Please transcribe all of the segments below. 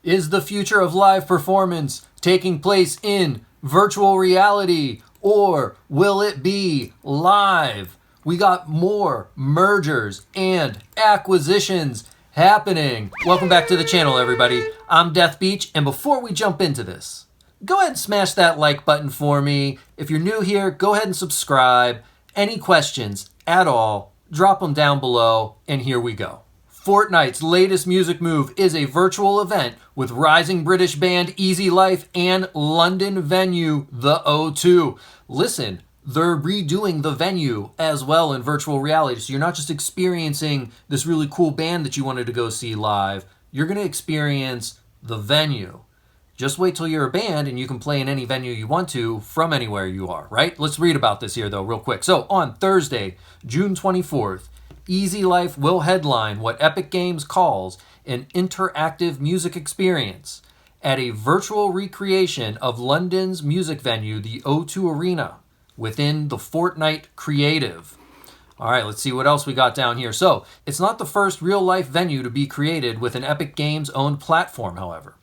Is the future of live performance taking place in virtual reality, or will it be live? We got more mergers and acquisitions happening. Welcome back to the channel, everybody. I'm Death Beach, and before we jump into this, go ahead and smash that like button for me. If you're new here, go ahead and subscribe. Any questions at all, drop them down below, and here we go. Fortnite's latest music move is a virtual event with rising British band Easy Life and London venue The O2. Listen, they're redoing the venue as well in virtual reality, so you're not just experiencing this really cool band that you wanted to go see live, you're going to experience the venue. Just wait till you're a band and you can play in any venue you want to from anywhere you are, right? Let's read about this here though real quick. So on Thursday, June 24th, Easy Life will headline what Epic Games calls an interactive music experience at a virtual recreation of London's music venue, the O2 Arena, within the Fortnite Creative. All right, let's see what else we got down here. So, it's not the first real-life venue to be created with an Epic Games-owned platform, however.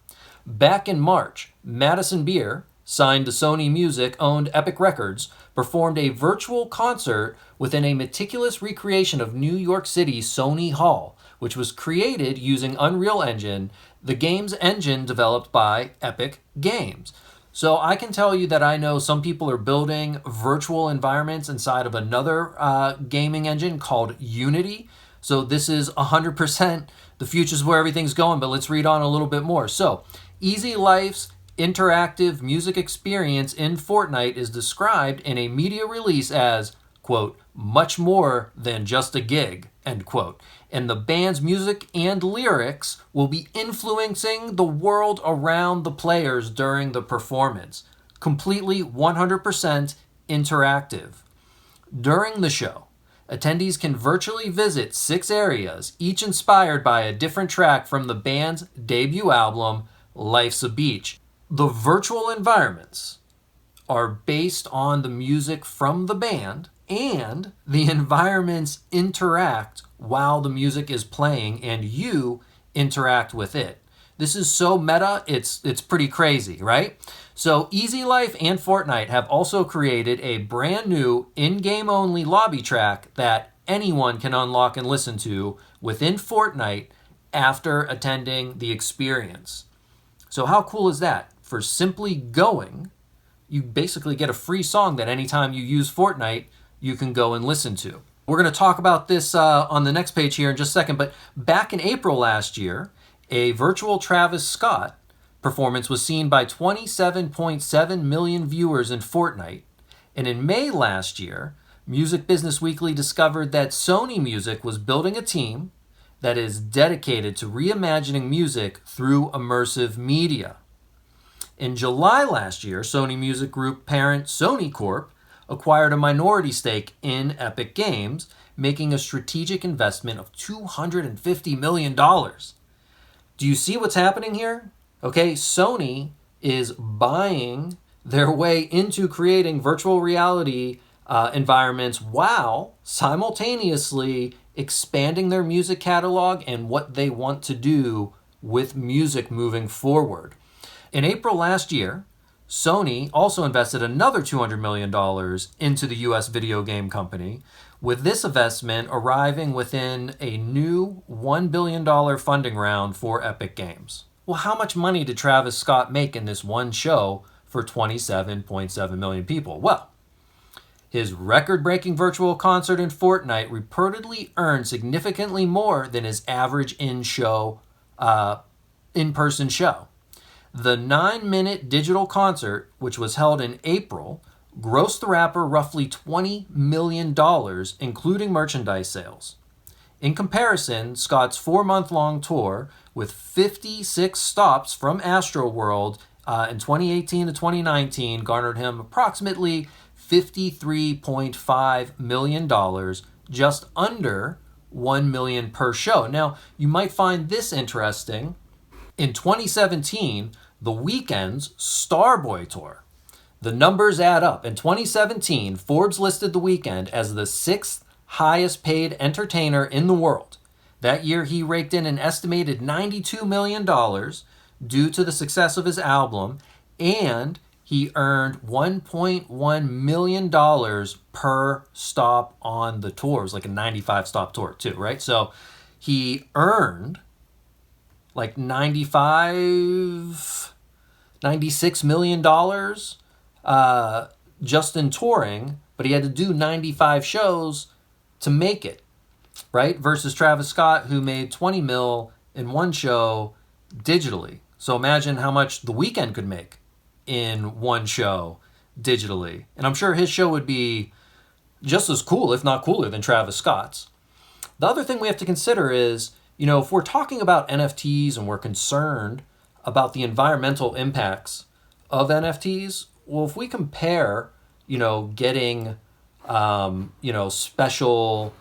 Back in March, Madison Beer, signed to Sony Music-owned Epic Records, performed a virtual concert within a meticulous recreation of New York City's Sony Hall, which was created using Unreal Engine, the game's engine developed by Epic Games. So I can tell you that I know some people are building virtual environments inside of another gaming engine called Unity. So this is 100% the future's where everything's going, but let's read on a little bit more. So Easy Life's interactive music experience in Fortnite is described in a media release as, quote, much more than just a gig, end quote. And the band's music and lyrics will be influencing the world around the players during the performance. Completely 100% interactive. During the show, attendees can virtually visit 6 areas, each inspired by a different track from the band's debut album, Life's a Beach. The virtual environments are based on the music from the band, and the environments interact while the music is playing and you interact with it. This is so meta, it's pretty crazy, right? So Easy Life and Fortnite have also created a brand new in-game only lobby track that anyone can unlock and listen to within Fortnite after attending the experience. So how cool is that? For simply going, you basically get a free song that anytime you use Fortnite, you can go and listen to. We're going to talk about this on the next page here in just a second, but back in April last year, a virtual Travis Scott performance was seen by 27.7 million viewers in Fortnite. And in May last year, Music Business Weekly discovered that Sony Music was building a team that is dedicated to reimagining music through immersive media. In July last year, Sony Music Group parent Sony Corp acquired a minority stake in Epic Games, making a strategic investment of $250 million. Do you see what's happening here? Okay, Sony is buying their way into creating virtual reality environments while simultaneously expanding their music catalog and what they want to do with music moving forward. In April last year, Sony also invested another $200 million into the US video game company, with this investment arriving within a new $1 billion funding round for Epic Games. Well, how much money did Travis Scott make in this one show for 27.7 million people? Well, his record-breaking virtual concert in Fortnite reportedly earned significantly more than his average in-person show. The 9-minute digital concert, which was held in April, grossed the rapper roughly $20 million, including merchandise sales. In comparison, Scott's 4-month-long tour, with 56 stops from Astroworld in 2018 to 2019, garnered him approximately $53.5 million, just under $1 million per show. Now, you might find this interesting. In 2017, The Weeknd's Starboy Tour. The numbers add up. In 2017, Forbes listed The Weeknd as the 6th highest paid entertainer in the world. That year, he raked in an estimated $92 million due to the success of his album, and he earned $1.1 million per stop on the tour. It was like a 95 stop tour too, right? So he earned like $96 million just in touring, but he had to do 95 shows to make it, right? Versus Travis Scott, who made 20 mil in one show digitally. So imagine how much The Weeknd could make in one show digitally. And I'm sure his show would be just as cool, if not cooler, than Travis Scott's. The other thing we have to consider is, if we're talking about NFTs and we're concerned about the environmental impacts of NFTs, well, if we compare, getting, special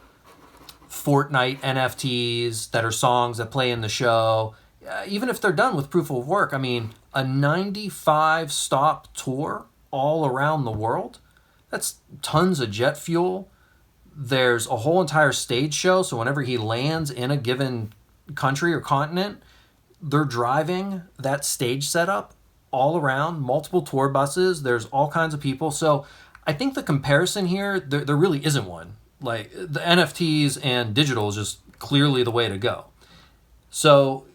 Fortnite NFTs that are songs that play in the show, even if they're done with proof of work, a 95 stop tour all around the world, that's tons of jet fuel. There's a whole entire stage show. So whenever he lands in a given country or continent, they're driving that stage setup all around, multiple tour buses. There's all kinds of people. So I think the comparison here, there really isn't one. Like the NFTs and digital is just clearly the way to go. So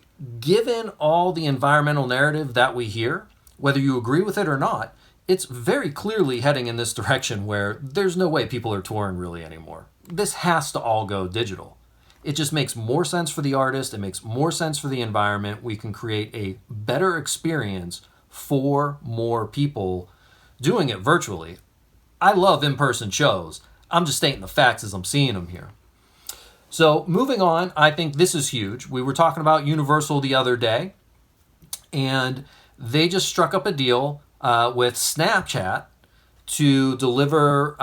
given all the environmental narrative that we hear, whether you agree with it or not, it's very clearly heading in this direction where there's no way people are touring really anymore. This has to all go digital. It just makes more sense for the artist. It makes more sense for the environment. We can create a better experience for more people doing it virtually. I love in-person shows. I'm just stating the facts as I'm seeing them here. So moving on, I think this is huge. We were talking about Universal the other day, and they just struck up a deal with Snapchat to deliver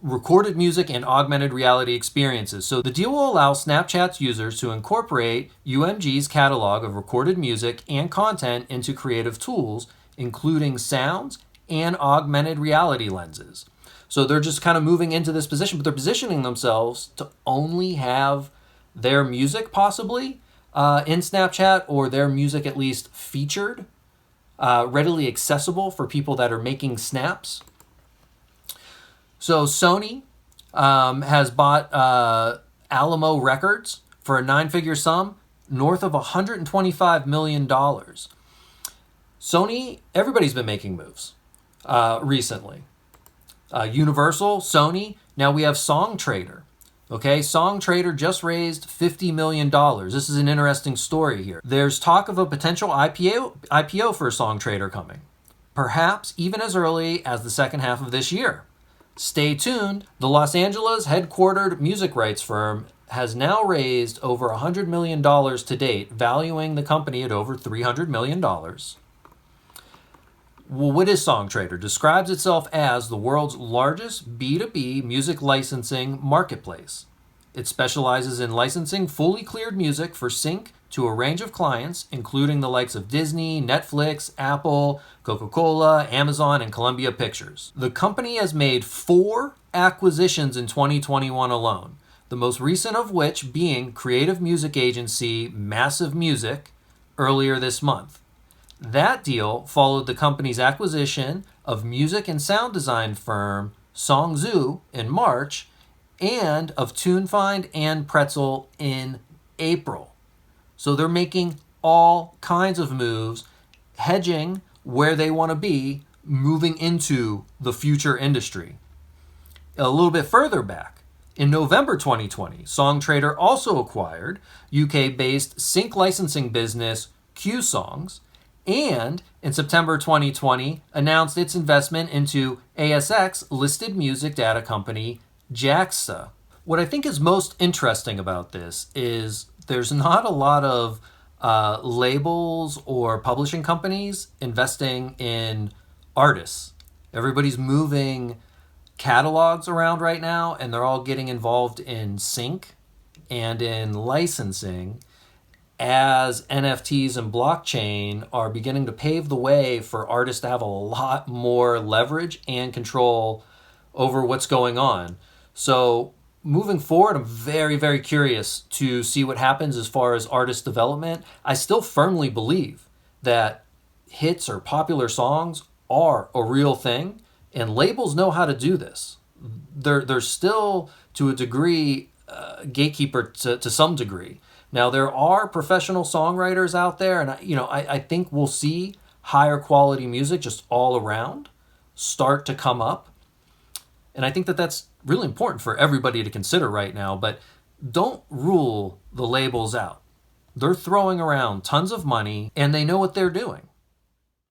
recorded music and augmented reality experiences. So the deal will allow Snapchat's users to incorporate UMG's catalog of recorded music and content into creative tools, including sounds and augmented reality lenses. So they're just kind of moving into this position, but they're positioning themselves to only have their music possibly in Snapchat, or their music at least featured, readily accessible for people that are making snaps. So Sony has bought Alamo Records for a 9-figure sum, north of $125 million. Sony, everybody's been making moves recently. Universal, Sony, now we have Song Trader. Okay, Song Trader just raised $50 million. This is an interesting story here. There's talk of a potential IPO for Song Trader coming, perhaps even as early as the second half of this year. Stay tuned. The Los Angeles headquartered music rights firm has now raised over $100 million to date, valuing the company at over $300 million. Well, what is Song Trader? Describes itself as the world's largest B2B music licensing marketplace. It specializes in licensing fully cleared music for sync to a range of clients, including the likes of Disney, Netflix, Apple, Coca-Cola, Amazon, and Columbia Pictures. The company has made 4 acquisitions in 2021 alone, the most recent of which being creative music agency Massive Music earlier this month. That deal followed the company's acquisition of music and sound design firm Songzoo in March, and of TuneFind and Pretzel in April. So they're making all kinds of moves, hedging where they want to be, moving into the future industry. A little bit further back, in November 2020, Song Trader also acquired UK-based sync licensing business QSongs, and in September 2020 announced its investment into ASX-listed music data company JAXA. What I think is most interesting about this is there's not a lot of labels or publishing companies investing in artists. Everybody's moving catalogs around right now, and they're all getting involved in sync and in licensing, as NFTs and blockchain are beginning to pave the way for artists to have a lot more leverage and control over what's going on. So moving forward, I'm very, very curious to see what happens as far as artist development. I still firmly believe that hits or popular songs are a real thing, and labels know how to do this. They're still, to a degree, gatekeeper to some degree. Now, there are professional songwriters out there, and I think we'll see higher quality music just all around start to come up. And I think that that's really important for everybody to consider right now. But don't rule the labels out. They're throwing around tons of money, and they know what they're doing.